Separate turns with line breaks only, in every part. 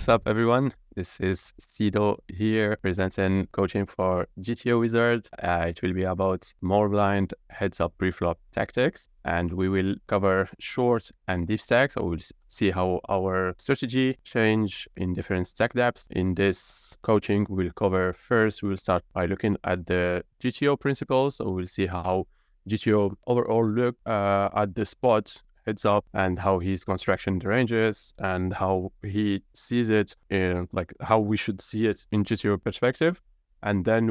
What's up, everyone? This is Sido here presenting coaching for GTO Wizard. It will be about small blind heads-up preflop tactics, and we will cover short and deep stacks. So we'll see how our strategy change in different stack depths. In this coaching, we'll cover first, we'll start by looking at the GTO principles. So we'll see how GTO overall look at the spot heads up and how he's constructing the ranges and how he sees it in like how we should see it in GTO perspective. And then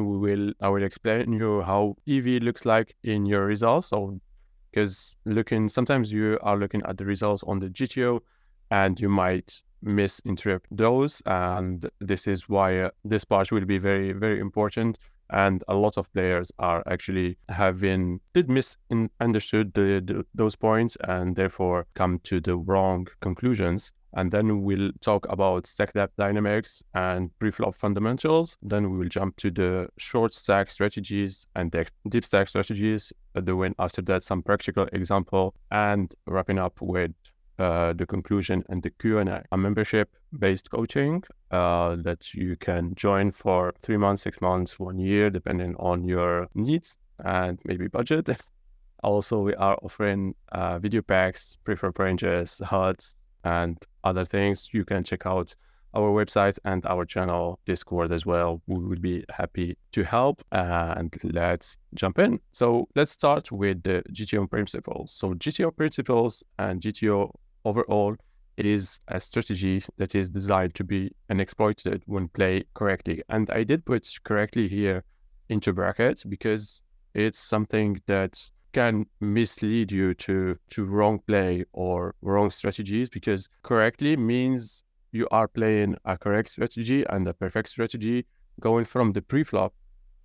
I will explain you how EV looks like in your results. So because sometimes you are looking at the results on the GTO and you might misinterpret those. And this is why this part will be very, very important. And a lot of players are actually misunderstood those points and therefore come to the wrong conclusions. And then we'll talk about stack depth dynamics and preflop fundamentals. Then we will jump to the short stack strategies and the deep stack strategies. After that, some practical example, and wrapping up with the conclusion and the Q&A. A membership-based coaching that you can join for 3 months, 6 months, 1 year, depending on your needs and maybe budget. Also, we are offering video packs, preflop ranges, HUDs, and other things. You can check out our website and our channel Discord as well. We would be happy to help, and let's jump in. So let's start with the GTO principles. So GTO principles and GTO overall is a strategy that is designed to be exploited when played correctly. And I did put correctly here into brackets because it's something that can mislead you to wrong play or wrong strategies, because correctly means you are playing a correct strategy and a perfect strategy going from the preflop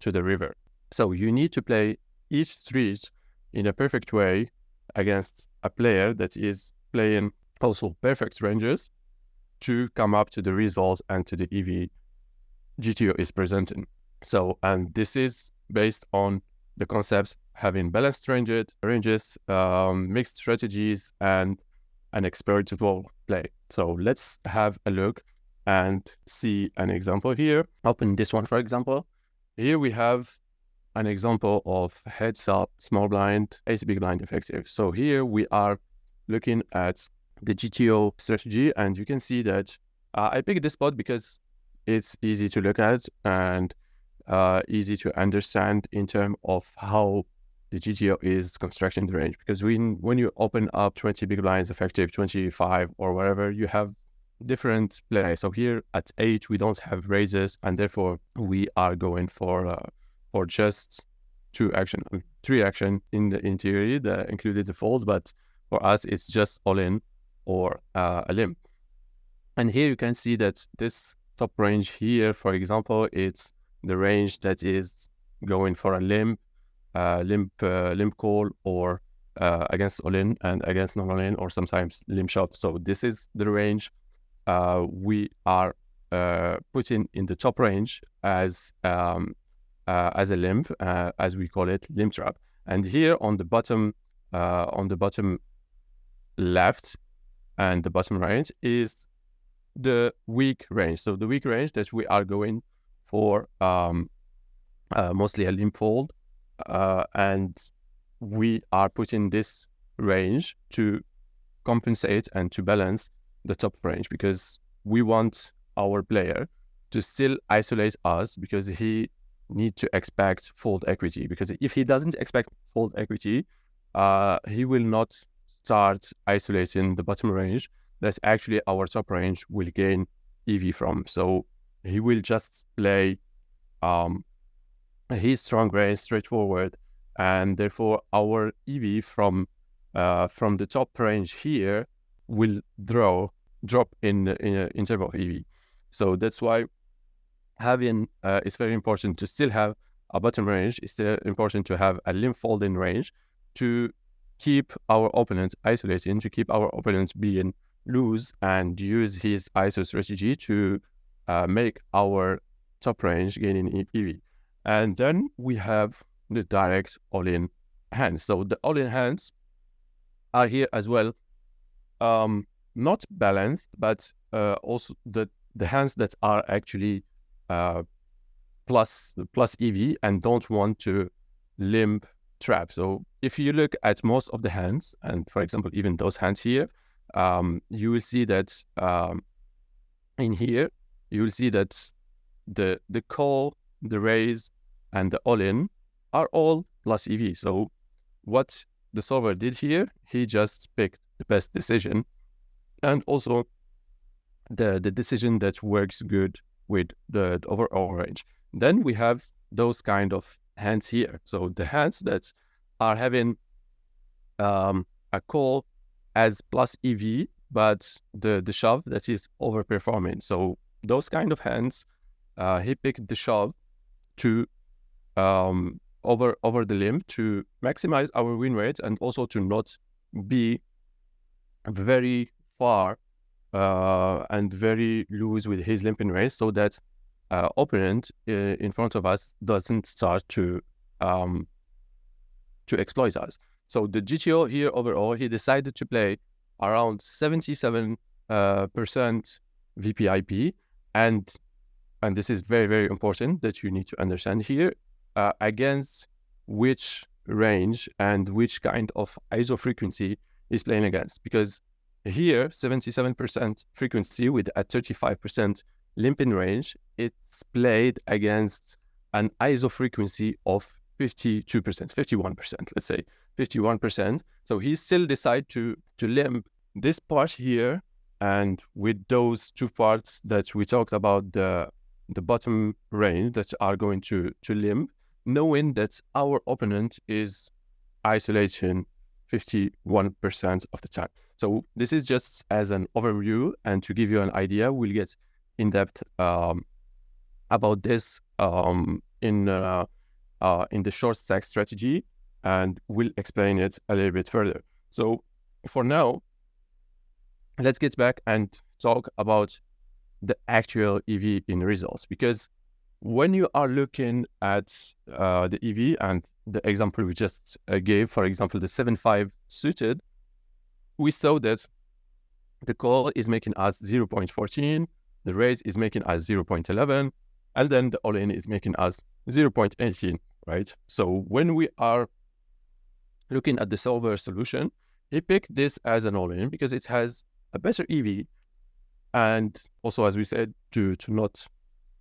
to the river. So you need to play each street in a perfect way against a player that is playing also perfect ranges to come up to the results and to the EV GTO is presenting. So, and this is based on the concepts having balanced ranges, mixed strategies, and an exploitable play. So let's have a look and see an example here. Open this one, for example. Here we have an example of heads up, small blind, 80 big blind effective. So here we are looking at the GTO strategy, and you can see that I picked this spot because it's easy to look at and easy to understand in terms of how the GTO is constructing the range. Because when you open up 20 big blinds effective, 25 or whatever, you have different plays. So here at 8, we don't have raises, and therefore we are going for just 3 action in theory that included the fold, but for us it's just all in or a limp. And here you can see that this top range here, for example, it's the range that is going for a limp call, or against all in and against non all in, or sometimes limp shove. So this is the range we are putting in the top range as a limp, as we call it, limp trap. And here on the bottom left and the bottom range is the weak range. So the weak range that we are going for mostly a limp fold, and we are putting this range to compensate and to balance the top range, because we want our player to still isolate us, because he needs to expect fold equity. Because if he doesn't expect fold equity, he will not start isolating the bottom range. That's actually our top range will gain EV from. So he will just play his strong range straightforward, and therefore our EV from the top range here will drop in terms of EV. So that's why having it's very important to still have a bottom range. It's still important to have a limp folding range to keep our opponent isolating, to keep our opponent being loose, and use his ISO strategy to make our top range gaining EV. And then we have the direct all-in hands. So the all-in hands are here as well, not balanced, but also the the hands that are actually plus EV and don't want to limp trap. So if you look at most of the hands, and for example, even those hands here, you will see that in here, you will see that the call, the raise, and the all-in are all plus EV. So what the solver did here, he just picked the best decision, and also the decision that works good with the overall range. Then we have those kind of hands here. So the hands that are having a call as plus EV, but the shove that is overperforming. So those kind of hands, he picked the shove to over the limb to maximize our win rate, and also to not be very far and very loose with his limping race, so that opponent in front of us doesn't start to exploit us. So the GTO here overall, he decided to play around 77% VPIP, and this is very, very important that you need to understand here, against which range and which kind of ISO frequency is playing against. Because here, 77% frequency with a 35% limping range, it's played against an ISO frequency of 52%, 51%, let's say 51%. So he still decided to limp this part here, and with those two parts that we talked about, the bottom range that are going to limp, knowing that our opponent is isolating 51% of the time. So this is just as an overview, and to give you an idea, we'll get in depth about this in the short stack strategy, and we'll explain it a little bit further. So for now, let's get back and talk about the actual EV in results, because when you are looking at the EV and the example we just gave, for example, the 7-5 suited, we saw that the call is making us 0.14, the raise is making us 0.11, and then the all-in is making us 0.18, right? So when we are looking at the solver solution, he picked this as an all-in because it has a better EV, and also, as we said, to not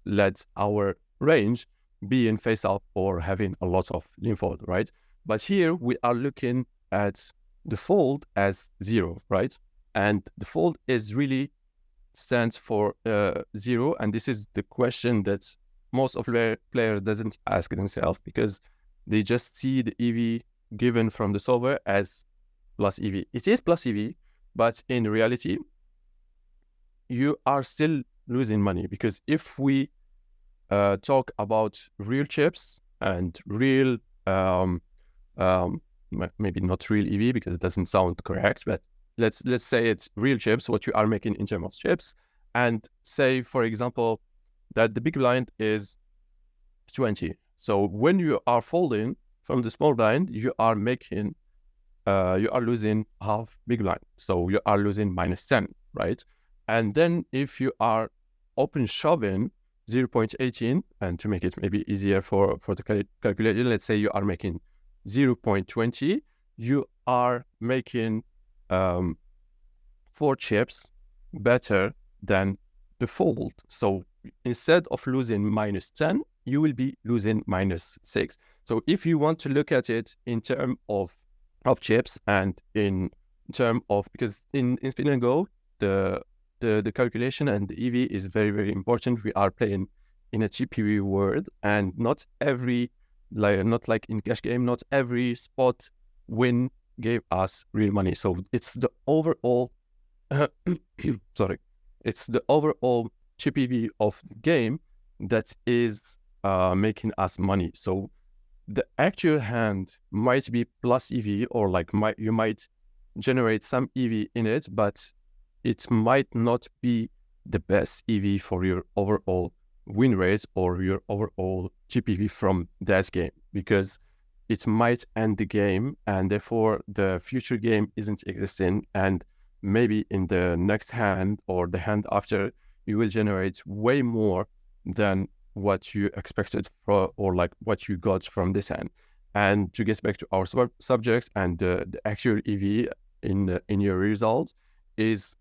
let our range be in face up or having a lot of limb fold, right? But here we are looking at the fold as 0, right? And the fold is really stands for 0, and this is the question that most of the players doesn't ask themselves, because they just see the EV given from the solver as plus EV. It is plus EV, but in reality, you are still losing money, because if we talk about real chips and real, maybe not real EV because it doesn't sound correct, but let's say it's real chips, what you are making in terms of chips, and say, for example, that the big blind is 20. So when you are folding from the small blind, you are making, you are losing half big blind. So you are losing -10, right? And then if you are open shoving 0.18, and to make it maybe easier for the calculation, let's say you are making 0.20, you are making 4 chips better than the fold. So instead of losing -10, you will be losing -6. So if you want to look at it in terms of chips, and in terms of, because in Spin and Go, the calculation and the EV is very, very important. We are playing in a GPV world, and not every, not like in cash game, not every spot win gave us real money. So it's the overall, sorry, it's the overall GPV of the game that is making us money. So the actual hand might be plus EV, or like you might generate some EV in it, but it might not be the best EV for your overall win rate or your overall GPV from that game, because it might end the game, and therefore the future game isn't existing, and maybe in the next hand or the hand after, you will generate way more than what you expected for, or like what you got from this hand. And to get back to our subjects and the actual EV in your result is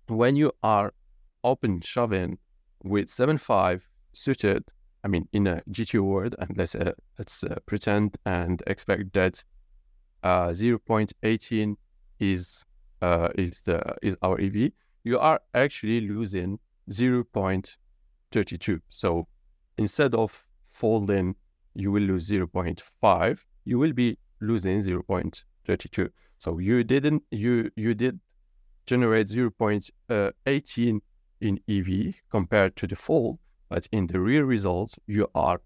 when you are open shoving with 7-5 suited, I mean, in a GTO world, and let's pretend and expect that 0.18 is our EV, you are actually losing 0.32. So instead of folding, you will lose 0.5, you will be losing 0.32. So you did generate 0.18 in EV compared to the fold, but in the real results, you are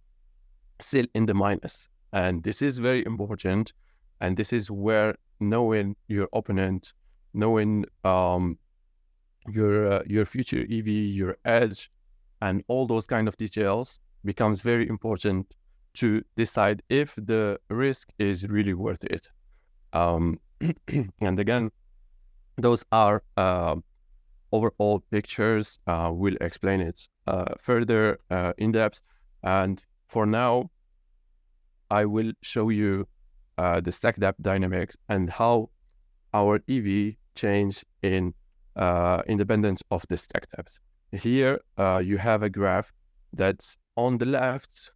still in the minus. And this is very important. And this is where knowing your opponent, knowing your future EV, your edge, and all those kind of details becomes very important to decide if the risk is really worth it. And again, those are overall pictures. We'll explain it further in depth. And for now, I will show you the stack depth dynamics and how our EV change in independence of the stack depth. Here you have a graph that's on the left.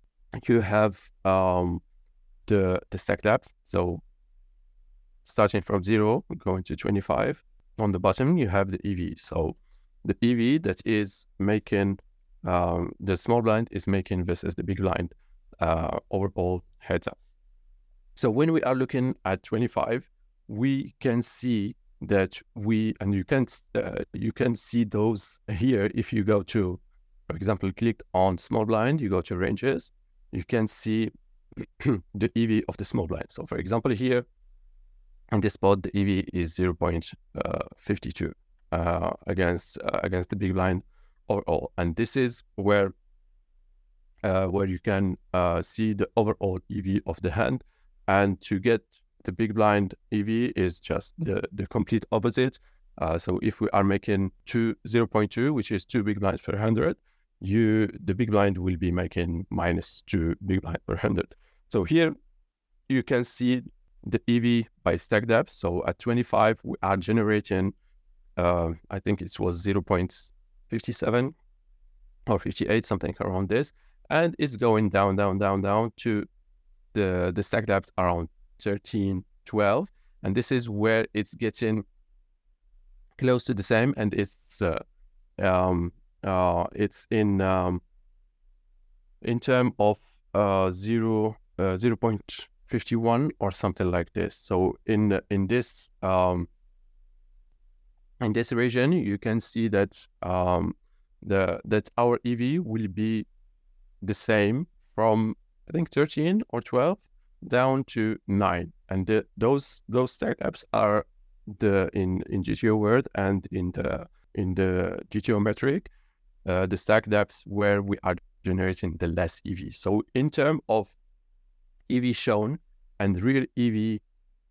You have the stack depth. So starting from 0, going to 25. On the bottom, you have the EV. So the EV that is making the small blind is making versus the big blind overall heads up. So when we are looking at 25, we can see that you can see those here. If you go to, for example, click on small blind, you go to ranges, you can see the EV of the small blind. So for example, here in this spot, the EV is 0.52 against the big blind overall, and this is where you can see the overall EV of the hand. And to get the big blind EV is just the complete opposite. So if we are making 0.2, which is 2 big blinds per 100, the big blind will be making -2 big blind per 100. So here you can see the EV by stack depth. So at 25, we are generating, I think it was 0.57 or 58, something around this. And it's going down to the stack depth around 13, 12. And this is where it's getting close to the same. And it's in term of 0.51 or something like this. So in this region, you can see that that our EV will be the same from, I think, 13 or 12 down to 9. And those stack depths are in GTO world and in the GTO metric, the stack depths where we are generating the less EV. So in terms of EV shown and real EV,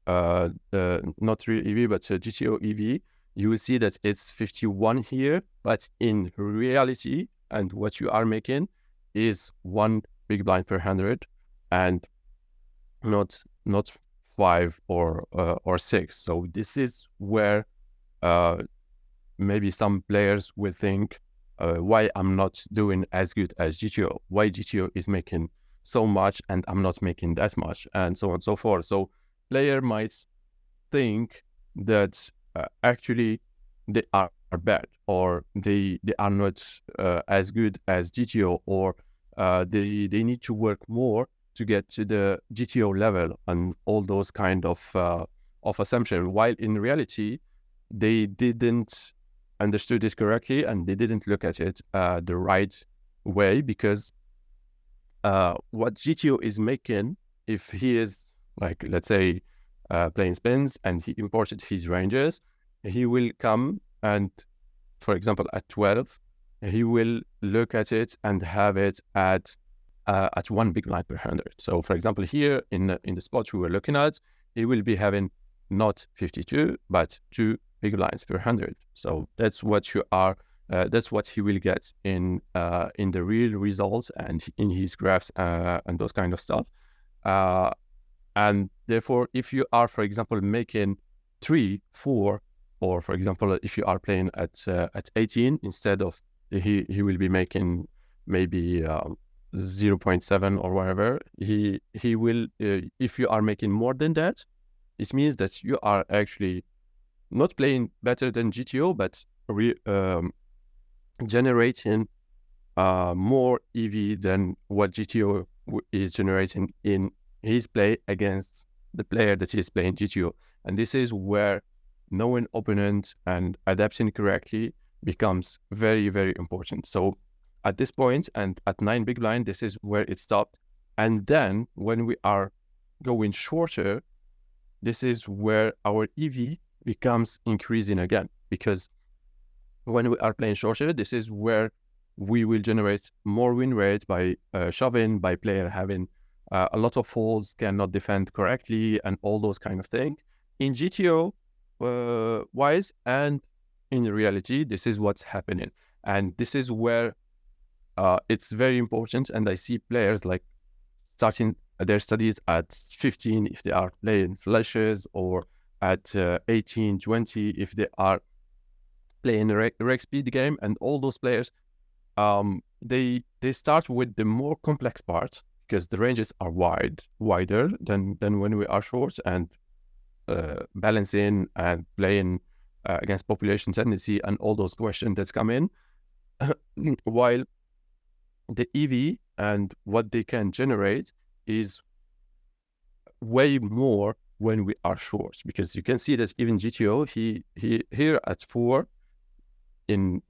not real EV, but GTO EV, you will see that it's 51 here, but in reality, and what you are making is 1 big blind per 100 and not 5 or 6. So this is where maybe some players will think, why I'm not doing as good as GTO, why GTO is making so much and I'm not making that much, and so on and so forth. So player might think that actually they are bad, or they are not as good as GTO, or they need to work more to get to the GTO level, and all those kind of assumption, while in reality they didn't understood this correctly and they didn't look at it the right way. Because what GTO is making, if he is, like, let's say playing spins and he imported his ranges, he will come and, for example, at 12, he will look at it and have it at 1 big blind per 100. So for example, here in the spot we were looking at, he will be having not 52 but 2 big blinds per 100. So that's what you are that's what he will get in the real results and in his graphs and those kind of stuff. And therefore, if you are, for example, making 3, 4, or for example, if you are playing at 18, instead of he will be making maybe 0.7 or whatever, he will, if you are making more than that, it means that you are actually not playing better than GTO, but generating more EV than what GTO is generating in his play against the player that is playing GTO. And this is where knowing opponent and adapting correctly becomes very, very important. So at this point and at 9 big blind, this is where it stopped. And then when we are going shorter, this is where our EV becomes increasing again, because when we are playing shorter, this is where we will generate more win rate by shoving, by player having a lot of folds, cannot defend correctly, and all those kind of things. In GTO wise and in reality, this is what's happening. And this is where it's very important. And I see players like starting their studies at 15 if they are playing flashes, or at 18, 20 if they are playing a reg speed game. And all those players, they start with the more complex part, because the ranges are wider than when we are short, and balancing and playing against population tendency and all those questions that come in, while the EV and what they can generate is way more when we are short, because you can see that even GTO, he here at 4 in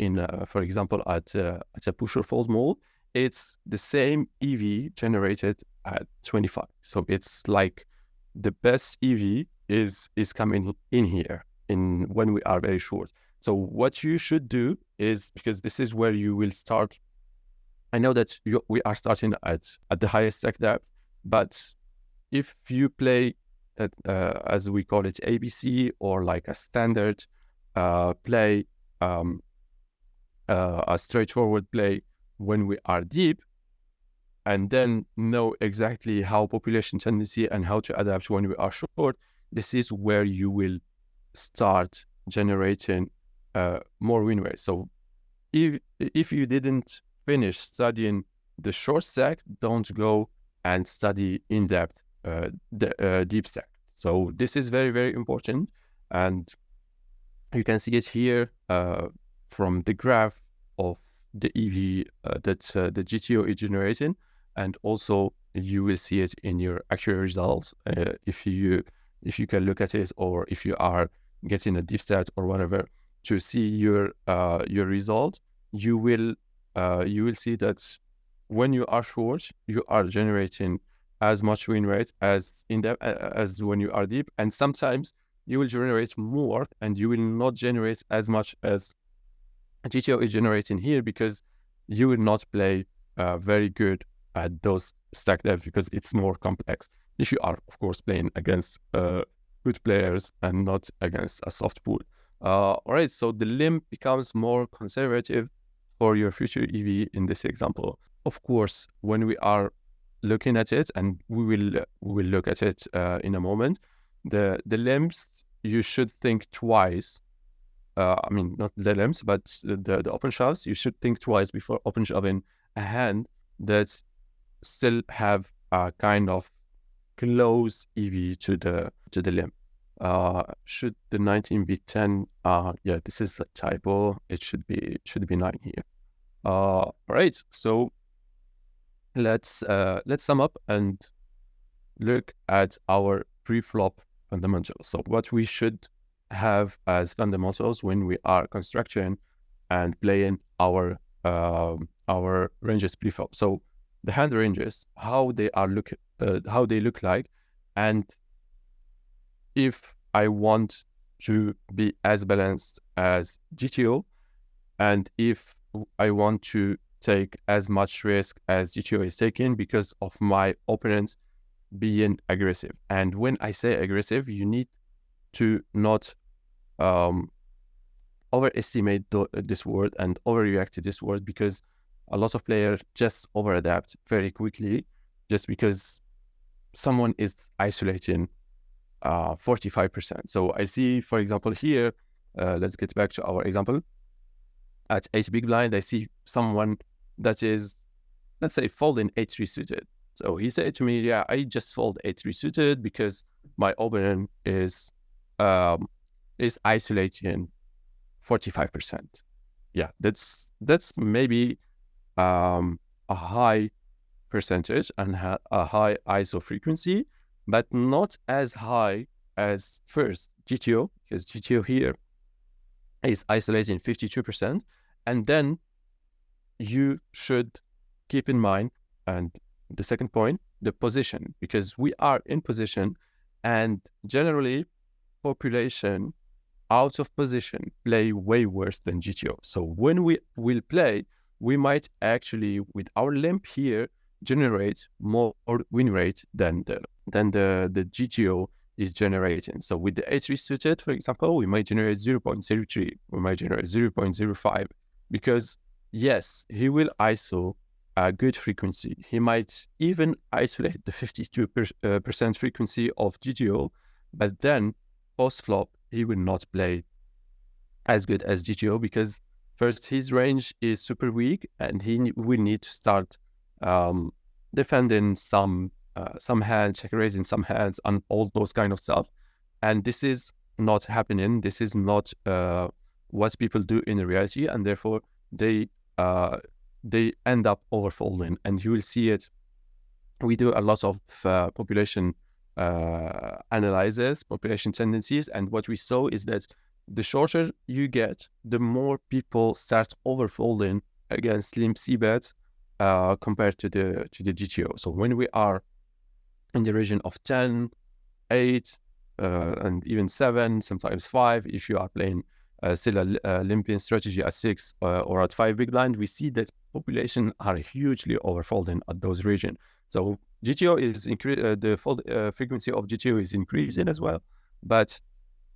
for example at a push or fold mode, it's the same EV generated at 25. So it's like the best EV is coming in here in when we are very short. So what you should do is, because this is where you will start. I know that we are starting at the highest stack depth, but if you play at, as we call it, ABC, or like a standard play, a straightforward play when we are deep, and then know exactly how population tendency and how to adapt when we are short, this is where you will start generating more win rates. So if you didn't finish studying the short stack, don't go and study in depth the deep stack. So this is very, very important, and you can see it here from the graph of the EV that the GTO is generating, and also you will see it in your actual results if you can look at it, or if you are getting a deep stat or whatever to see your result. You will see that when you are short, you are generating as much win rate as in depth as when you are deep, and sometimes you will generate more and you will not generate as much as GTO is generating here, because you will not play very good at those stack depth, because it's more complex. If you are, of course, playing against good players and not against a soft pool. All right, so the limb becomes more conservative for your future EV in this example. Of course, when we are looking at it, and we will look at it in a moment, the limbs, you should think twice. I mean, not the limbs, but the open shoves, you should think twice before open shoving a hand that still have a kind of close EV to the limb. Should the 19 be 10? Yeah, this is a typo. It should be 9 here. All right, so let's sum up and look at our pre-flop fundamentals. So what we should have as fundamentals when we are constructing and playing our ranges pre-flop. So the hand ranges, how they look like, and if I want to be as balanced as GTO, and if I want to take as much risk as GTO is taking because of my opponents being aggressive. And when I say aggressive, you need to not overestimate this word and overreact to this word, because a lot of players just overadapt very quickly just because someone is isolating 45%. So I see, for example, here, let's get back to our example. At 8 big blind, I see someone that is, let's say, folding 8-3 suited. So he said to me, yeah, I just fold 8-3 suited because my opponent is isolating 45%. Yeah, that's maybe a high percentage and a high ISO frequency, but not as high as first GTO, because GTO here is isolating 52%. And then you should keep in mind, and the second point, the position, because we are in position, and generally population out of position play way worse than GTO. So when we will play, we might actually, with our limp here, generate more win rate than the GTO is generating. So with the 8-3 suited, for example, we might generate 0.03, we might generate 0.05, because yes, he will ISO a good frequency. He might even isolate the 52% frequency of GTO, but then post-flop, he will not play as good as GTO, because first, his range is super weak, and he will need to start defending some hands, check raising some hands, and all those kind of stuff. And this is not happening. This is not what people do in reality, and therefore they end up overfolding. And you will see it. We do a lot of population analysis, population tendencies, and what we saw is that the shorter you get, the more people start overfolding against limp C bets compared to the GTO. So when we are in the region of 10, 8, and even 7, sometimes 5, if you are playing still a limping strategy at 6 or at 5 big blind, we see that population are hugely overfolding at those regions. So GTO is the fold frequency of GTO is increasing as well, but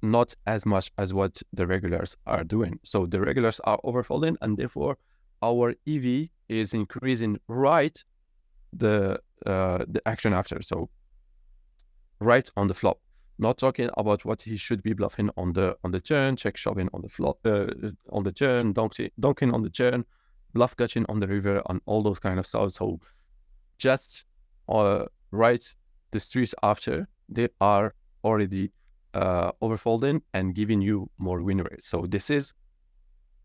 not as much as what the regulars are doing. So the regulars are overfolding, and therefore our EV is increasing right the action after. So right on the flop. Not talking about what he should be bluffing on the turn, check shoving on the flop, on the turn, donking on the turn, bluff catching on the river, and all those kind of stuff. So just right the streets after, they are already overfolding and giving you more win rate. So this is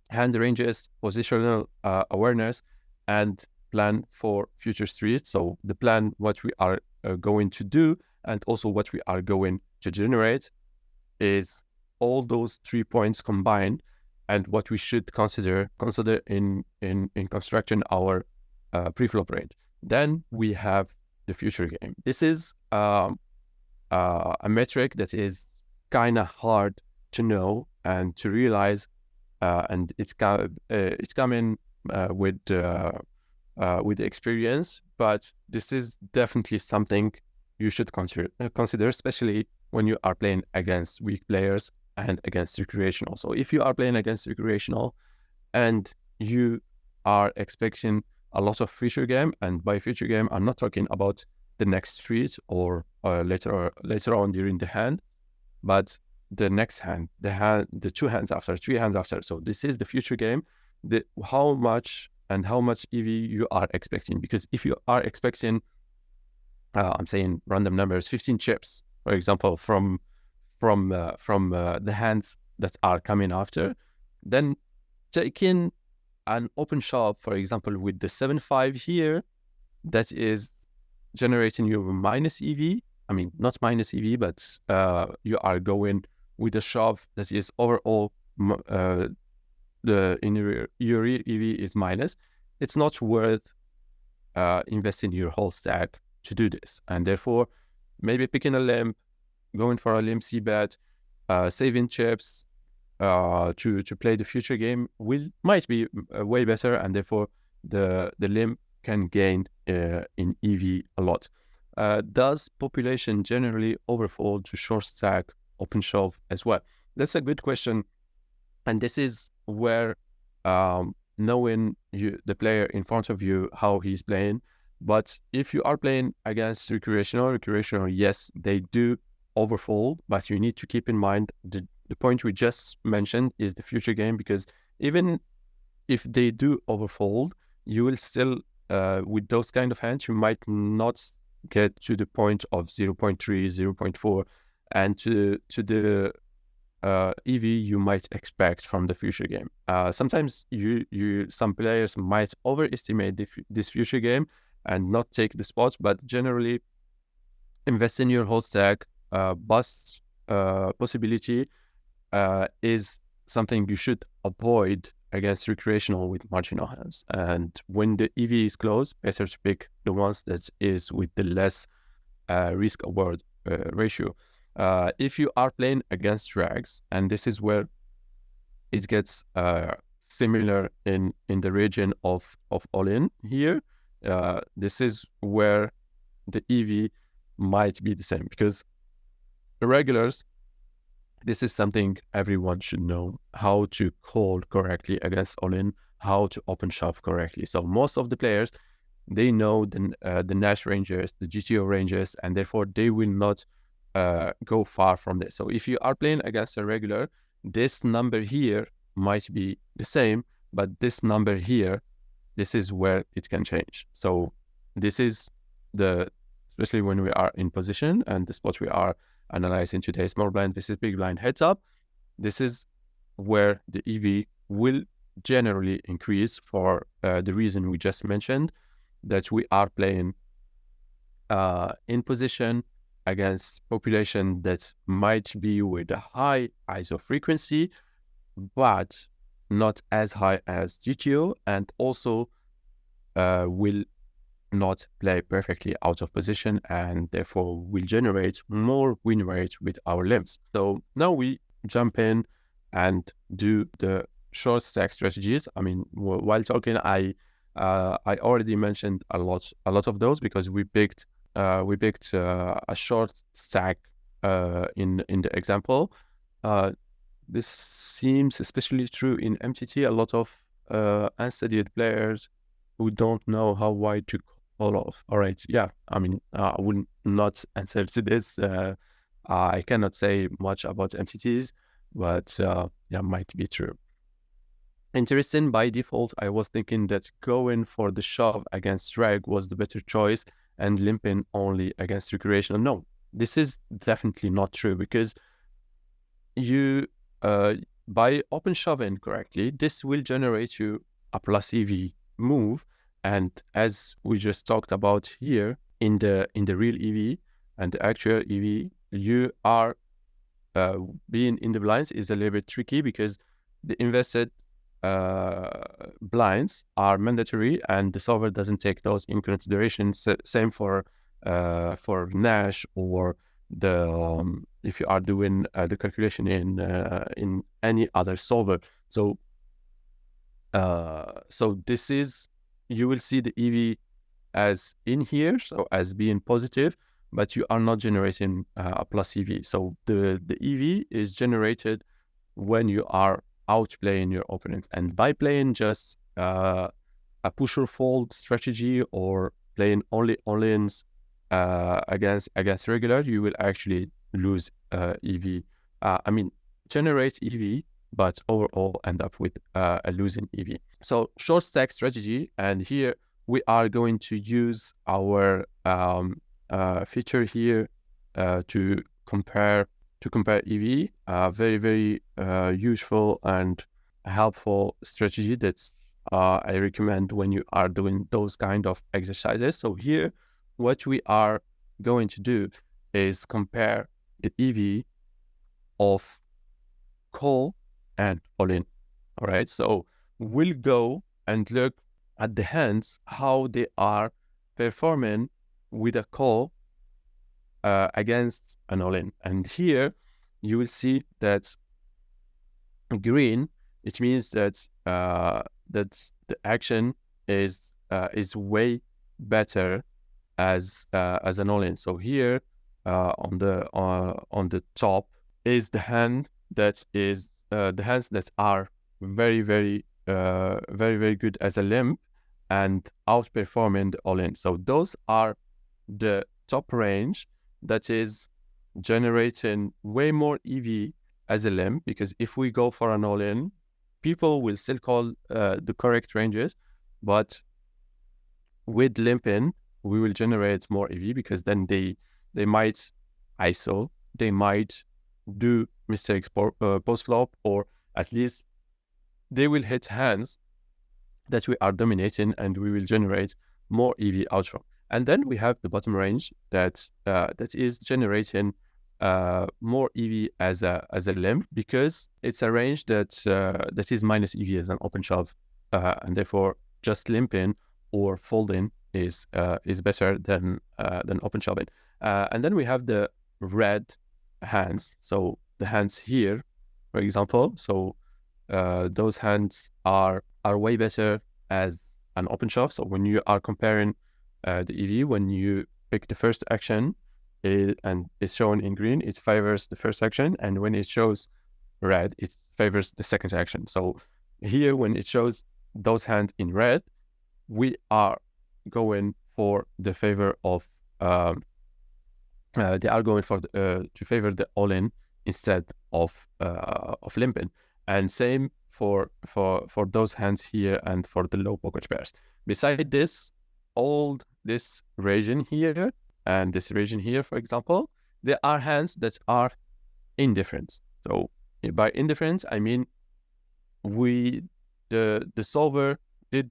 hand ranges, positional awareness, and plan for future streets. So the plan, what we are going to do, and also what we are going to generate, is all those 3 points combined, and what we should consider in constructing our pre-flop range. Then we have the future game. This is a metric that is kind of hard to know and to realize, and it's coming with the experience. But this is definitely something you should consider, especially when you are playing against weak players and against recreational. So if you are playing against recreational and you are expecting a lot of future game, and by future game, I'm not talking about the next street or later on during the hand, but the next hand, the 2 hands after, 3 hands after. So this is the future game. How much EV you are expecting? Because if you are expecting, I'm saying random numbers, 15 chips, for example, from the hands that are coming after, then taking an open shove, for example, with the 7-5 here, that is generating you minus EV. I mean, not minus EV, but you are going with a shove that is overall your EV is minus. It's not worth investing your whole stack to do this, and therefore maybe picking a limp, going for a limp C bet, saving chips to play the future game might be way better, and therefore the limp can gain in EV a lot. Does population generally overfold to short stack open shove as well? That's a good question And this is where knowing the player in front of you, how he's playing. But if you are playing against recreational, yes, they do overfold, but you need to keep in mind the point we just mentioned is the future game, because even if they do overfold, you will still, with those kind of hands, you might not get to the point of 0.3, 0.4, and to the EV you might expect from the future game. Sometimes some players might overestimate this future game and not take the spots, but generally invest in your whole stack. Bust possibility is something you should avoid against recreational with marginal hands. And when the EV is close, better to pick the ones that is with the less risk reward ratio. If you are playing against drags, and this is where it gets similar in the region of all-in here, this is where the EV might be the same, because the regulars, this is something everyone should know, how to call correctly against all-in, how to open shove correctly. So most of the players, they know the Nash ranges, the GTO ranges, and therefore they will not go far from this. So if you are playing against a regular, this number here might be the same, but this number here, this is where it can change. So this is especially when we are in position and the spot we are analyzing today, small blind, this is big blind heads up. This is where the EV will generally increase for the reason we just mentioned, that we are playing in position against population that might be with a high ISO frequency, but not as high as GTO, and also will not play perfectly out of position, and therefore will generate more win rate with our limbs. So now we jump in and do the short stack strategies. I mean, while talking, I already mentioned a lot of those, because we picked a short stack in the example. This seems especially true in MTT. A lot of unstudied players who don't know how wide to call off. All right, yeah. I mean, I would not answer to this. I cannot say much about MTTs, but yeah, might be true. Interesting. By default, I was thinking that going for the shove against drag was the better choice and limping only against recreational. No, this is definitely not true, because you by open shoving correctly, this will generate you a plus EV move. And as we just talked about here, in the real EV and the actual EV, you are being in the blinds is a little bit tricky, because the invested blinds are mandatory and the solver doesn't take those in consideration. Same for Nash, or the if you are doing the calculation in any other solver. So this is, you will see the EV as in here, so as being positive, but you are not generating a plus EV. So the EV is generated when you are outplaying your opponent, and by playing just a push or fold strategy, or playing only all-ins against regular, you will actually lose EV. I mean, generate EV, but overall end up with a losing EV. So short stack strategy, and here we are going to use our feature here to compare EV. Very, very useful and helpful strategy that I recommend when you are doing those kind of exercises. So here, what we are going to do is compare the EV of call and all-in. All right, so we'll go and look at the hands, how they are performing with a call against an all-in. And here you will see that green, it means that that the action is way better as an all-in. So here on the top is the hand that is the hands that are very, very, very good as a limp and outperforming the all-in. So those are the top range that is generating way more EV as a limp, because if we go for an all-in, people will still call the correct ranges, but with limping, we will generate more EV, because then they might ISO, they might do mistakes post flop, or at least they will hit hands that we are dominating, and we will generate more EV out from. And then we have the bottom range that is generating more EV as a limp, because it's a range that is minus EV as an open shove, and therefore just limping or folding is better than open shoving. And then we have the red hands. So the hands here, for example, so those hands are way better as an open shove. So when you are comparing the EV, when you pick the first action and it's shown in green, it favors the first action, and when it shows red, it favors the second action. So here, when it shows those hands in red, we are going for the favor of they are going for to favor the all-in instead of limping. And same for those hands here and for the low pocket pairs. Beside this, all this region here and this region here, for example, there are hands that are indifferent. So by indifference, I mean the solver did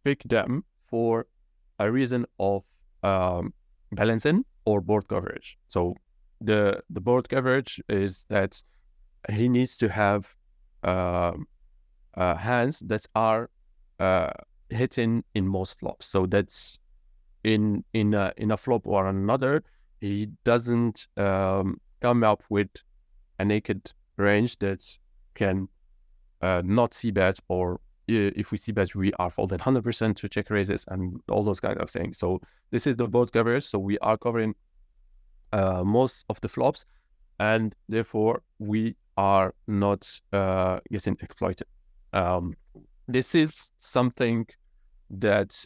pick them for a reason of balancing or board coverage. So the board coverage is that he needs to have hands that are hitting in most flops. So that's in a flop or another, he doesn't come up with a naked range that can not see bet, or if we see bet, we are folding 100% to check raises and all those kind of things. So this is the board coverage. So we are covering most of the flops, and therefore we are not getting exploited. This is something that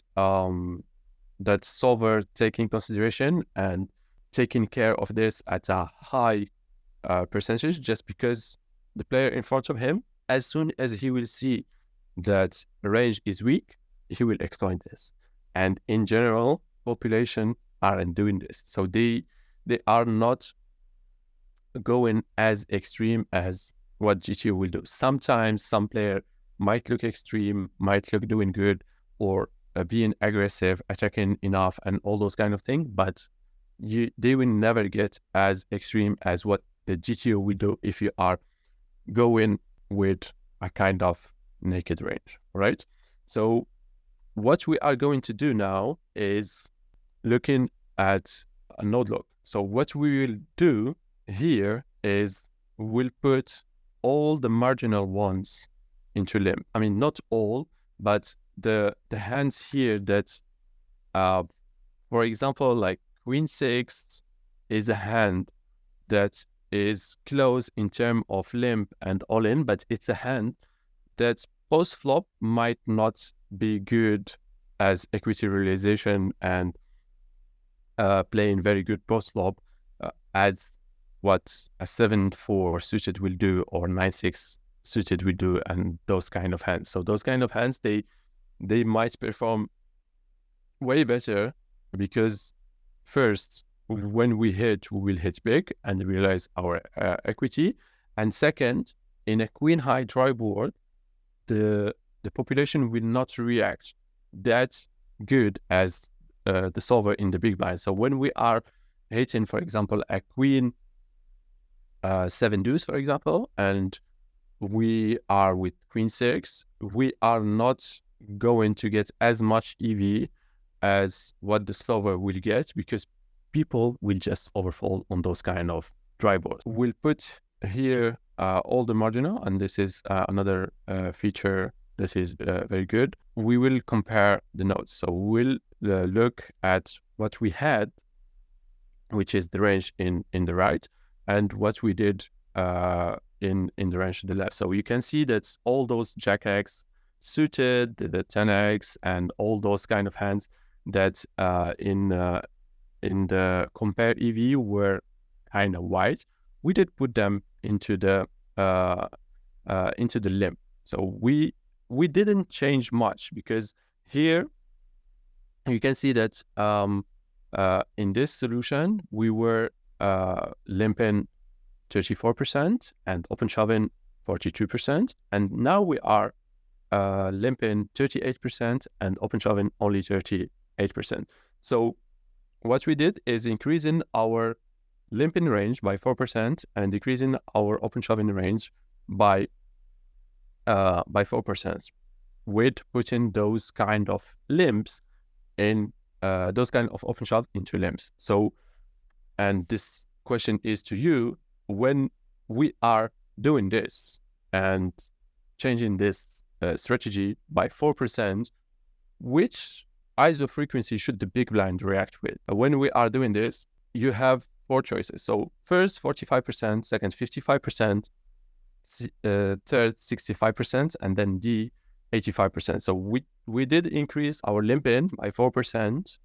that solver taking consideration and taking care of this at a high percentage, just because the player in front of him, as soon as he will see that range is weak, he will exploit this. And in general, population aren't doing this. So they are not going as extreme as what GTO will do. Sometimes some player might look extreme, might look doing good, or being aggressive, attacking enough, and all those kind of things, but they will never get as extreme as what the GTO will do if you are going with a kind of naked range, right? So what we are going to do now is looking at a Nolog. So what we will do here is we'll put all the marginal ones into limp. I mean, not all, but the hands here that, for example, like Queen 6 is a hand that is close in terms of limp and all-in, but it's a hand that post-flop might not be good as equity realization and playing very good post-flop as what a 7-4 suited will do, or 9-6 suited will do, and those kind of hands. So those kind of hands, they might perform way better, because first, when we hit, we will hit big and realize our equity. And second, in a queen high dry board, the population will not react that good as the solver in the big blind. So when we are hitting, for example, a queen 7 deuce, for example, and we are with queen 6, we are not going to get as much EV as what the solver will get, because people will just overfold on those kind of dry boards. We'll put here all the marginal, and this is another feature that is very good. We will compare the nodes. So we'll look at what we had, which is the range in the right, and what we did in the range to the left. So you can see that all those Jack X suited, the 10X, and all those kind of hands that in the compare EV were kind of white, we did put them into the limb. So we didn't change much, because here you can see that in this solution we were limping 34% and open shoving 42%, and now we are limping 38% and open shoving only 38%. So what we did is increasing our limping range by 4% and decreasing our open shoving range by 4%, with putting those kind of limps in those kind of open shove into limbs. So, and this question is to you: when we are doing this and changing this strategy by 4%, which ISO frequency should the big blind react with? When we are doing this, you have 4 choices. So first 45%, second 55%, third 65%, and then D 85%. So we did increase our limp in by 4%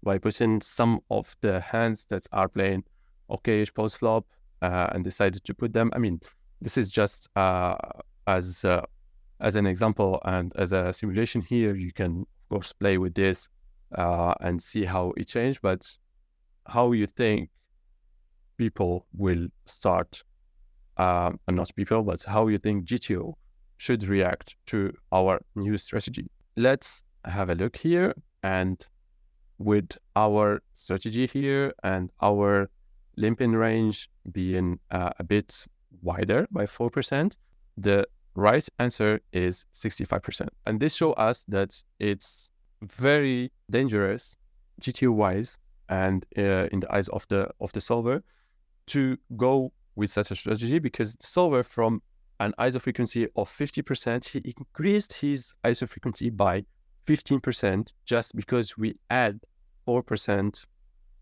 by putting some of the hands that are playing okay-ish post flop and decided to put them. I mean, this is just as an example and as a simulation here. You can of course play with this and see how it changed, but how you think people will start, and not people, but how you think GTO should react to our new strategy. Let's have a look here, and with our strategy here and our limping range being a bit wider by 4%, the right answer is 65%. And this shows us that it's very dangerous GTO-wise and in the eyes of the solver to go with such a strategy, because the solver, from an ISO frequency of 50%, he increased his ISO frequency by 15% just because we add 4%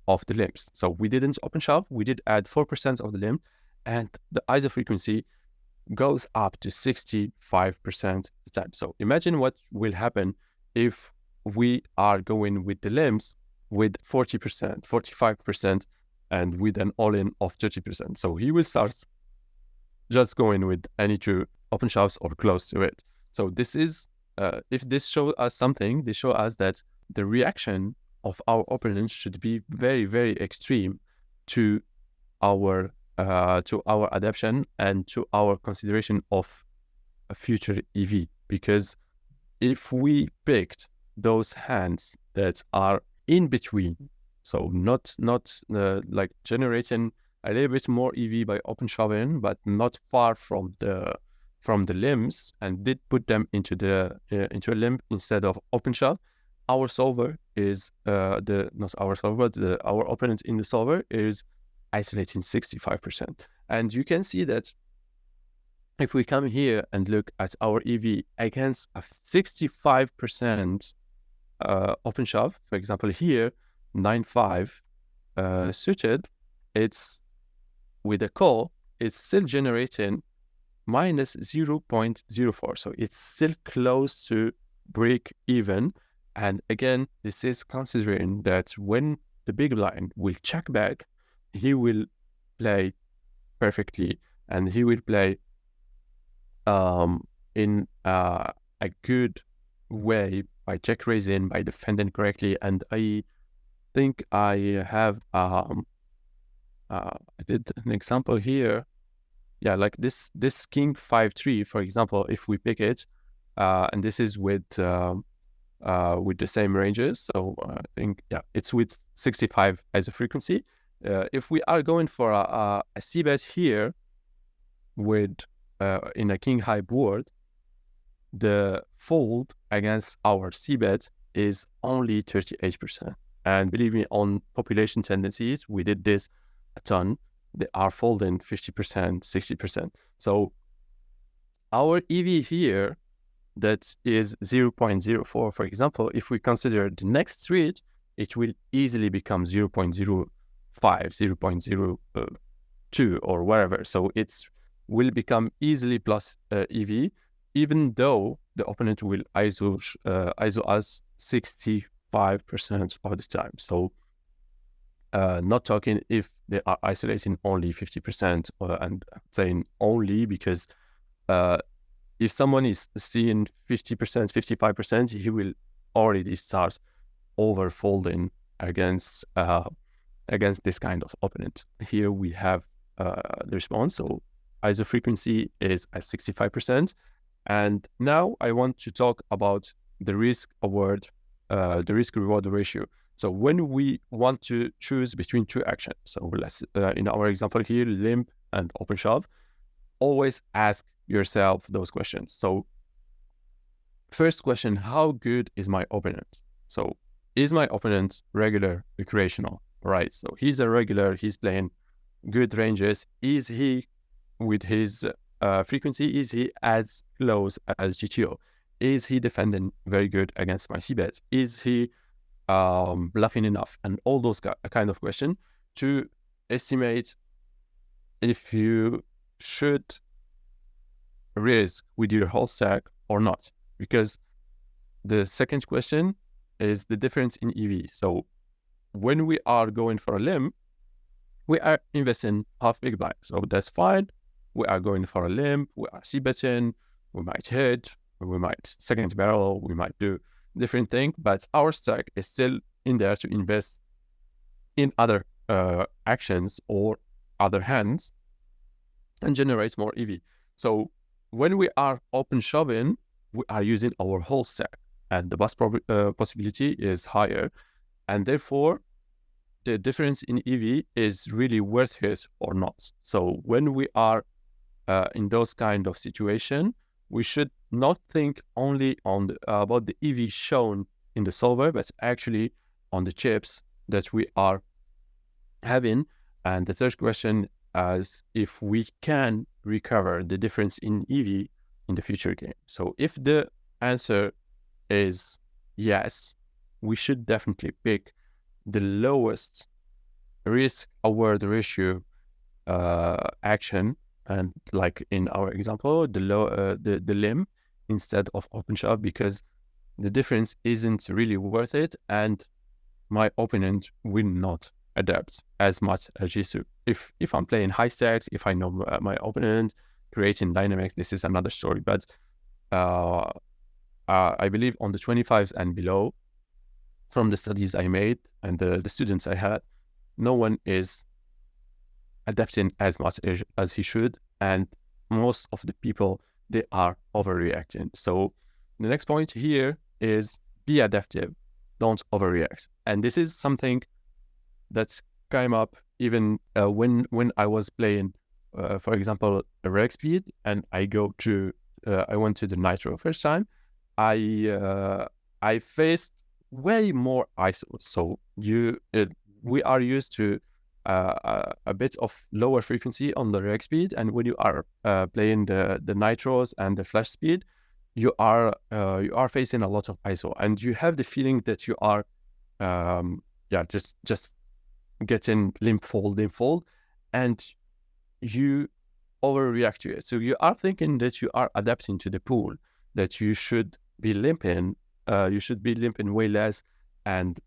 of the limbs. So we didn't open shove, we did add 4% of the limb, and the ISO frequency goes up to 65% the time. So imagine what will happen if we are going with the limbs with 40%, 45%, and with an all-in of 30%. So he will start just going with any 2 open shoves or close to it. So this is, if this shows us something, this shows us that the reaction of our opponents should be very, very extreme to our adaptation and to our consideration of a future EV. Because if we picked those hands that are in between, so not like generating a little bit more EV by open shoving, but not far from the limbs, and did put them into a limb instead of open shove, our solver is our opponent in the solver is isolating 65%. And you can see that if we come here and look at our EV against a 65% open shove, for example here 9-5 suited, it's with a call, it's still generating minus 0.04. So it's still close to break even. And again, this is considering that when the big blind will check back, he will play perfectly, and he will play in a good way by check raising, by defending correctly. And I think I have I did an example here. Yeah, like this king 5-3, for example, if we pick it, and this is with the same ranges. So I think, yeah, it's with 65 ISO frequency. If we are going for a c-bet here with in a king high board, the fold against our c-bet is only 38%. And believe me, on population tendencies, we did this a ton. They are folding 50%, 60%. So our EV here, that is 0.04, for example, if we consider the next street, it will easily become 0.05, 0.02, or wherever. So it's will become easily plus EV, even though the opponent will ISO us 65% of the time. So not talking if they are isolating only 50%, and saying only because if someone is seeing 50%, 55%, he will already start overfolding against this kind of opponent. Here we have the response. So ISO frequency is at 65%. And now I want to talk about the risk-reward ratio. So when we want to choose between two actions, so let's in our example here, limp and open shove, always ask yourself those questions. So first question, how good is my opponent? So is my opponent regular, recreational? Right, so he's a regular, he's playing good ranges. Is he, with his frequency, is he as close as GTO? Is he defending very good against my c-bet? Is he bluffing enough? And all those kind of questions to estimate if you should risk with your whole stack or not. Because the second question is the difference in EV. So when we are going for a limb, we are investing half big blind. So that's fine. We are going for a limb, we are c-betting, we might hit, we might second barrel, we might do different things, but our stack is still in there to invest in other actions or other hands and generate more EV. So when we are open shoving, we are using our whole stack, and the bust possibility is higher, and therefore the difference in EV is really worth it or not. So when we are in those kind of situation, we should not think only on about the EV shown in the solver, but actually on the chips that we are having. And the third question is if we can recover the difference in EV in the future game. So if the answer is yes, we should definitely pick the lowest risk-reward ratio action, and like in our example, the limb instead of open shove, because the difference isn't really worth it, and my opponent will not adapt as much as Jisoo. If I'm playing high stacks, if I know my opponent, creating dynamics, this is another story. But I believe on the 25s and below, from the studies I made and the students I had, no one is adapting as much as he should, and most of the people, they are overreacting. So the next point here is be adaptive, don't overreact. And this is something that came up even when I was playing, for example, a reg speed, and I went to the Nitro first time. I faced way more ISO. So we are used to a bit of lower frequency on the reg speed, and when you are playing the Nitros and the flash speed, you are facing a lot of ISO, and you have the feeling that you are just getting limp fold, and you overreact to it. So you are thinking that you are adapting to the pool, that you should be limping, way less and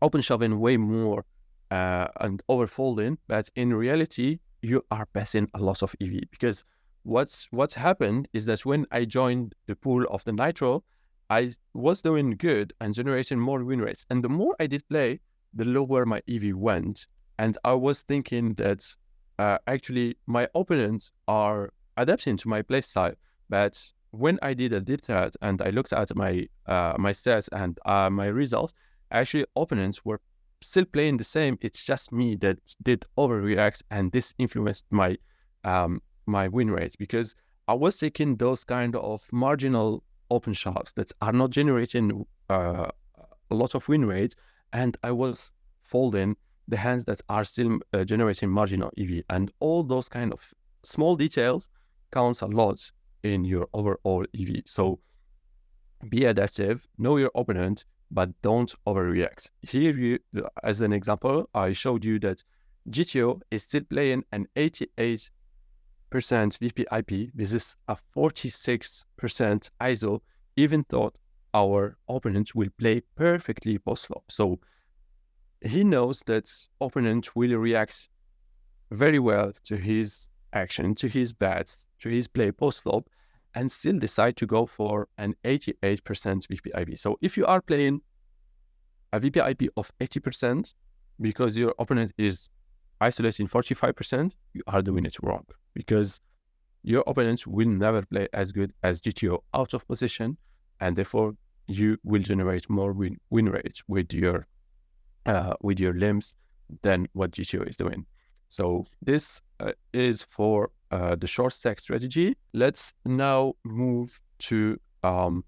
open shoving way more and overfolding, but in reality you are passing a lot of EV, because what's happened is that when I joined the pool of the Nitro, I was doing good and generating more win rates, and the more I did play, the lower my EV went. And I was thinking that actually my opponents are adapting to my play style. But when I did a deep dive and I looked at my stats and my results, actually opponents were still playing the same. It's just me that did overreact, and this influenced my my win rates, because I was taking those kind of marginal open shots that are not generating a lot of win rates, and I was folding the hands that are still generating marginal EV, and all those kind of small details counts a lot in your overall EV. So be adaptive, know your opponent, but don't overreact. Here, as an example, I showed you that GTO is still playing an 88% VPIP. This is a 46% ISO, even though our opponent will play perfectly post-flop. So he knows that opponent will react very well to his action, to his bets, to his play post-flop, and still decide to go for an 88% VPIP. So if you are playing a VPIP of 80% because your opponent is isolating 45%, you are doing it wrong, because your opponent will never play as good as GTO out of position, and therefore you will generate more win rates with your limbs than what GTO is doing. So this is for the short stack strategy. Let's now move to the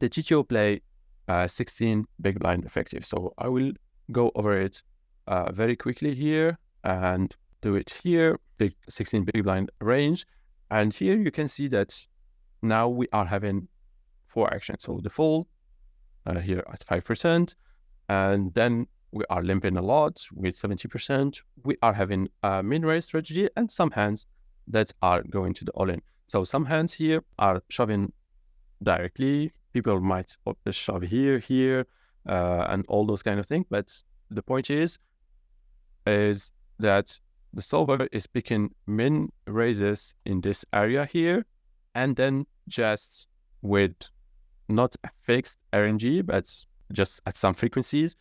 GTO play 16 big blind effective. So I will go over it very quickly here and do it here, 16 big blind range. And here you can see that now we are having 4 actions. So the fold here at 5%, and then we are limping a lot with 70%. We are having a min-raise strategy and some hands that are going to the all-in. So some hands here are shoving directly. People might shove here, and all those kind of things. But the point is that the solver is picking min raises in this area here, and then just with not a fixed RNG, but just at some frequencies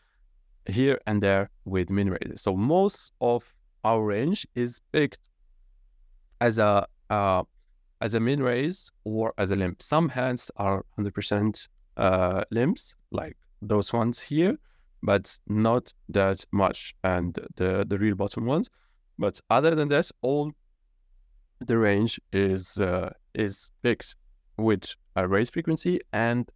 here and there with min raises. So most of our range is picked as a min raise or as a limp. Some hands are 100% limps, like those ones here, but not that much, and the real bottom ones. But other than that, all the range is picked with a raise frequency and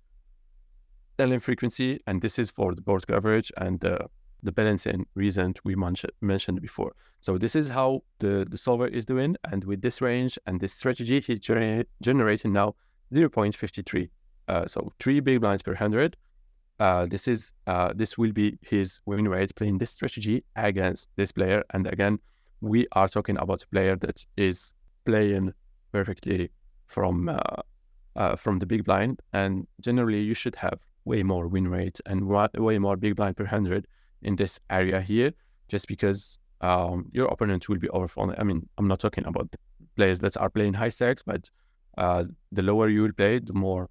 limp frequency, and this is for the board coverage and the balancing reason we mentioned before. So this is how the solver is doing, and with this range and this strategy, he's generating now 0.53. So 3 big blinds per 100. This will be his win rate playing this strategy against this player. And again, we are talking about a player that is playing perfectly from the big blind, and generally you should have way more win rate and way more big blind per 100 in this area here, just because your opponent will be overfolding. I mean, I'm not talking about players that are playing high stacks, but the lower you will play, the more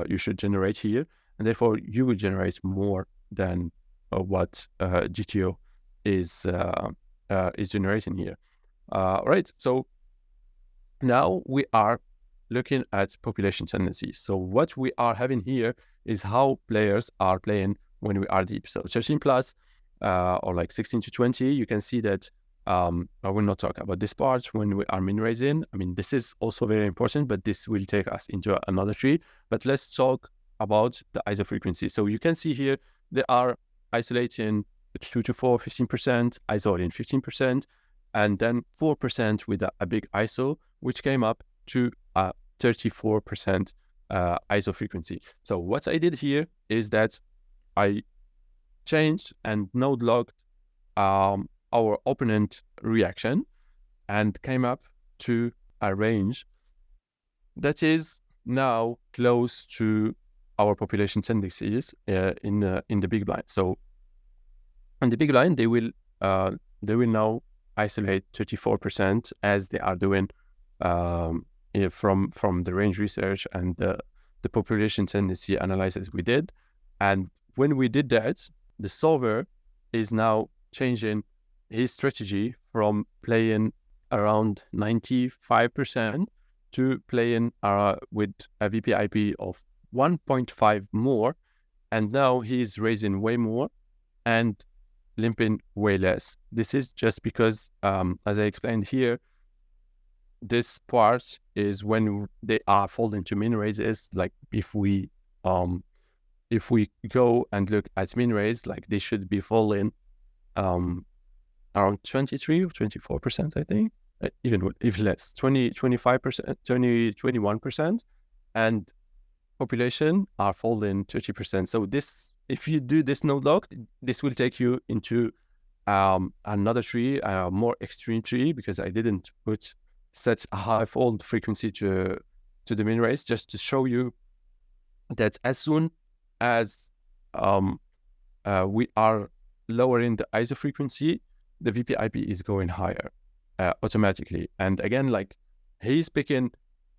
you should generate here, and therefore you will generate more than what GTO is generating here. Right, so now we are looking at population tendencies. So what we are having here is how players are playing when we are deep. So 13 plus or like 16 to 20, you can see that I will not talk about this part when we are min raising. I mean, this is also very important, but this will take us into another tree. But let's talk about the ISO frequency. So you can see here, they are isolating 2 to 4, 15%, isolating 15%, and then 4% with a big ISO, which came up to a 34% ISO frequency. So what I did here is that I changed and node logged our opponent reaction and came up to a range that is now close to our population tendencies in the big blind. So in the big blind, they will now isolate 34% as they are doing from the range research and the population tendency analysis we did. And when we did that, the solver is now changing his strategy from playing around 95% to playing with a VPIP of 1.5 more. And now he's raising way more and limping way less. This is just because, as I explained here, this part is when they are folding to min raises. Like if we go and look at min raise, like they should be falling around 23 or 24%, I think, even if less, 25%, 21%, and population are folding 30%. So this, if you do this node lock, this will take you into another tree, a more extreme tree, because I didn't put such a high fold frequency to the min raise, just to show you that as soon as we are lowering the ISO frequency, the VPIP is going higher automatically. And again, like he's picking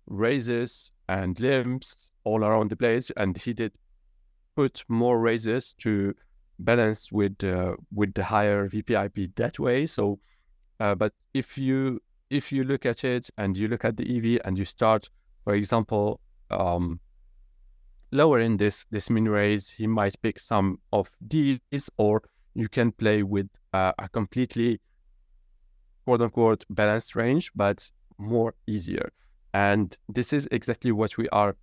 raises and limbs all around the place, and he did put more raises to balance with the higher VPIP that way. So, but if you look at it and you look at the EV and you start, for example, lowering this min raise, he might pick some of these, or you can play with a completely quote unquote balanced range, but more easier. And this is exactly what we are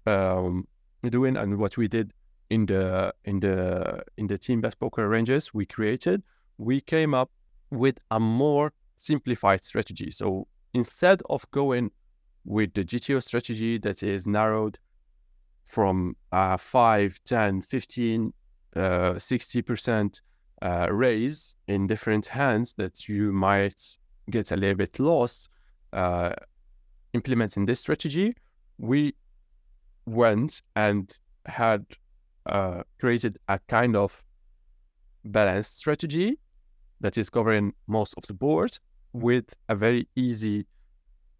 doing, and what we did in the team best poker ranges we created. We came up with a more simplified strategy. So instead of going with the GTO strategy that is narrowed from 5, 10, 15, 60% raise in different hands that you might get a little bit lost implementing this strategy, we went and had created a kind of balanced strategy that is covering most of the board with a very easy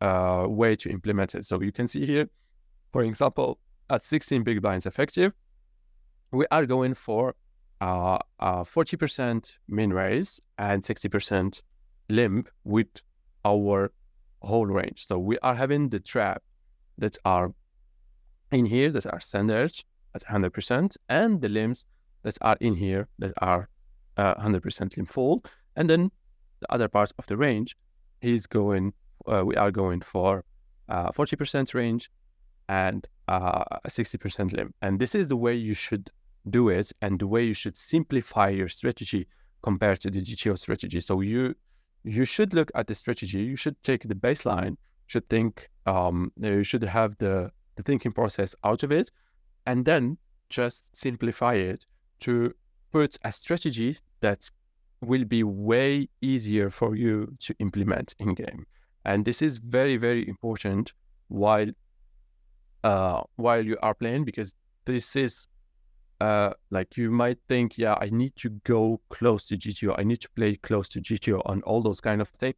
way to implement it. So you can see here, for example, at 16 big blinds effective, we are going for 40% min raise and 60% limb with our whole range. So we are having the trap that are in here that are standard at 100%, and the limbs that are in here that are 100% limb fold. And then the other part of the range is going, we are going for 40% range and 60% limb. And this is the way you should do it, and the way you should simplify your strategy compared to the GTO strategy. So you should look at the strategy, you should take the baseline, should think, you should have the thinking process out of it, and then just simplify it to put a strategy that will be way easier for you to implement in game. And this is very, very important while you are playing, because this is like you might think, yeah, I need to go close to GTO, I need to play close to GTO and all those kind of things,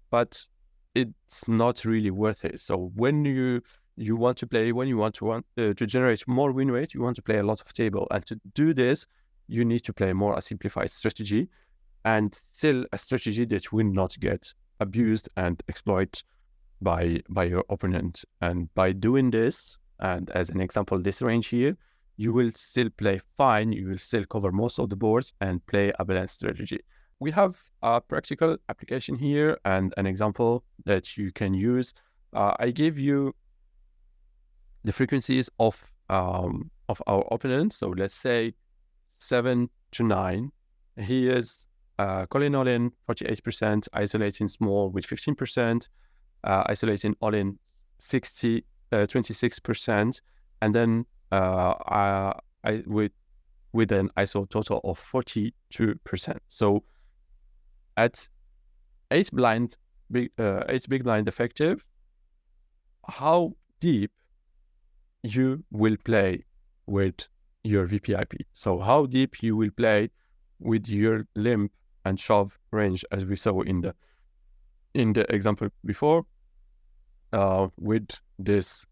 but it's not really worth it. So when you want to play, when you want to generate more win rate, you want to play a lot of table, and to do this, you need to play more a simplified strategy, and still a strategy that will not get abused and exploited by your opponent. And by doing this, and as an example, this range here, you will still play fine, you will still cover most of the boards and play a balanced strategy. We have a practical application here and an example that you can use. I gave you the frequencies of our opponent. So let's say 7 to 9. He is calling all in 48%, isolating small with 15%, isolating all in 26%, and then with an ISO total of 42%. So at 8 big blind effective, how deep you will play with your VPIP. So how deep you will play with your limb and shove range, as we saw in the example before, with this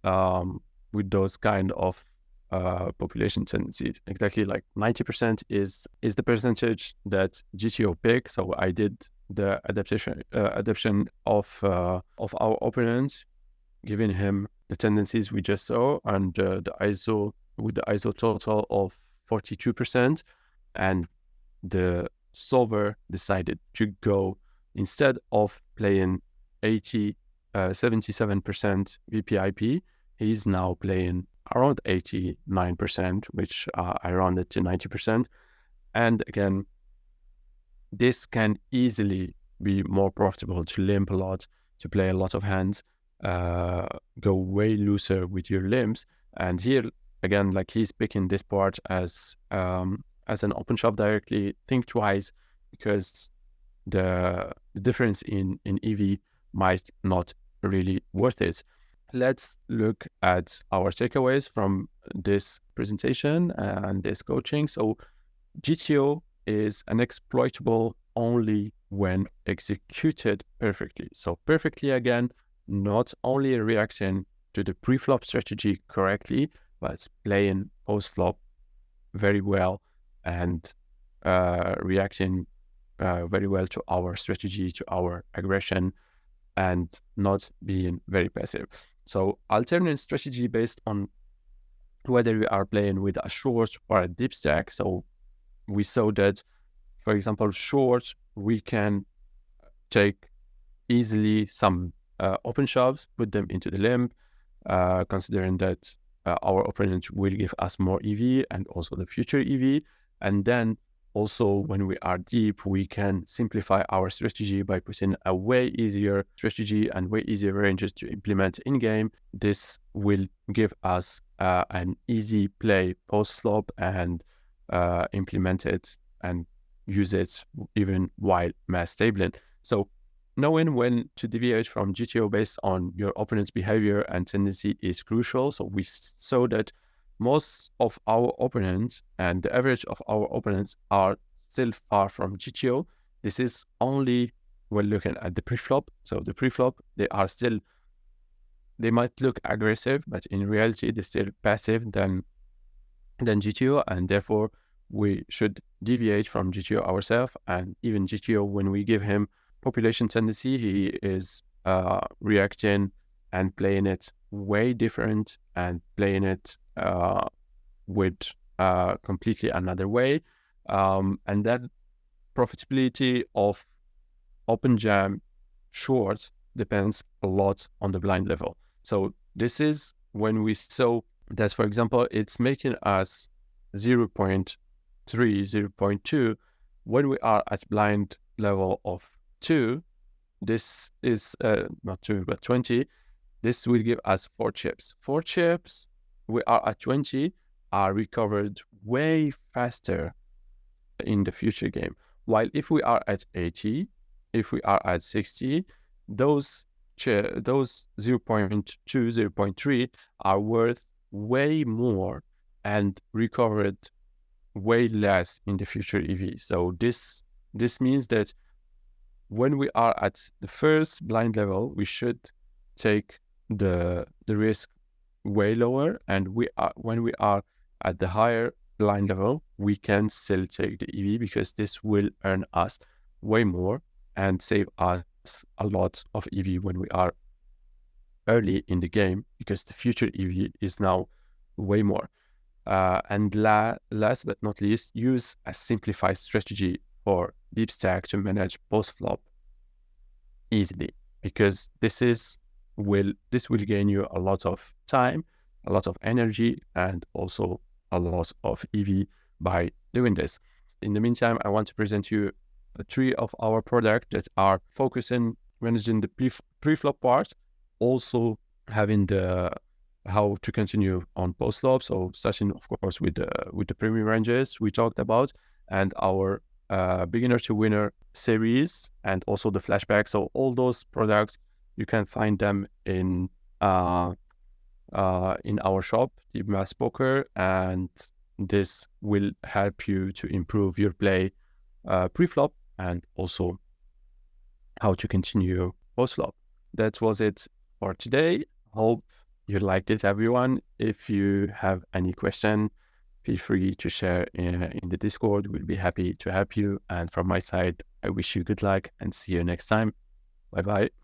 with those kind of population tendencies. Exactly, like 90% is the percentage that GTO pick. So I did the adaptation of our opponent, giving him the tendencies we just saw, and the ISO with the ISO total of 42%, and the solver decided to go, instead of playing 77% VPIP, he's now playing around 89%, which I rounded to 90%. And again, this can easily be more profitable to limp a lot, to play a lot of hands, go way looser with your limbs. And here again, like he's picking this part as an open shove directly. Think twice, because the difference in EV might not really worth it. Let's look at our takeaways from this presentation and this coaching. So GTO is unexploitable only when executed perfectly. So perfectly, again, not only reacting to the pre-flop strategy correctly, but playing post-flop very well and reacting very well to our strategy, to our aggression, and not being very passive. So alternate strategy based on whether we are playing with a short or a deep stack. So we saw that, for example, short, we can take easily some open shoves, put them into the limb, considering that our opponent will give us more EV and also the future EV. And then also when we are deep, we can simplify our strategy by putting a way easier strategy and way easier ranges to implement in-game. This will give us an easy play post-flop and implement it and use it even while mass stabling. So knowing when to deviate from GTO based on your opponent's behavior and tendency is crucial. So we saw that most of our opponents and the average of our opponents are still far from GTO. This is only when looking at the preflop. So the preflop, they might look aggressive, but in reality, they're still passive than GTO, and therefore we should deviate from GTO ourselves. And even GTO, when we give him population tendency, he is reacting and playing it way different and playing it with completely another way. And then profitability of open jam shorts depends a lot on the blind level. So this is when we saw that, for example, it's making us 0.3, 0.2. When we are at blind level of 2, this is not 2, but 20. This will give us 4 chips. 4 chips, we are at 20, are recovered way faster in the future game. While if we are at 80, if we are at 60, those 0.2, 0.3 are worth way more and recovered way less in the future EV. So this means that when we are at the first blind level, we should take the risk way lower, and when we are at the higher blind level, we can still take the EV because this will earn us way more and save us a lot of EV when we are early in the game, because the future EV is now way more. And last but not least, use a simplified strategy for deep stack to manage post-flop easily, because this will gain you a lot of time, a lot of energy, and also a lot of EV by doing this. In the meantime, I want to present you 3 of our products that are focusing managing the pre-flop part, also having the how to continue on post-flop. So starting, of course, with the premium ranges we talked about, and our beginner to winner series, and also the flashback. So all those products, you can find them in our shop, Deep Mass Poker, and this will help you to improve your play pre-flop and also how to continue post-flop. That was it for today. Hope you liked it, everyone. If you have any question, feel free to share in the Discord. We'll be happy to help you. And from my side, I wish you good luck and see you next time. Bye-bye.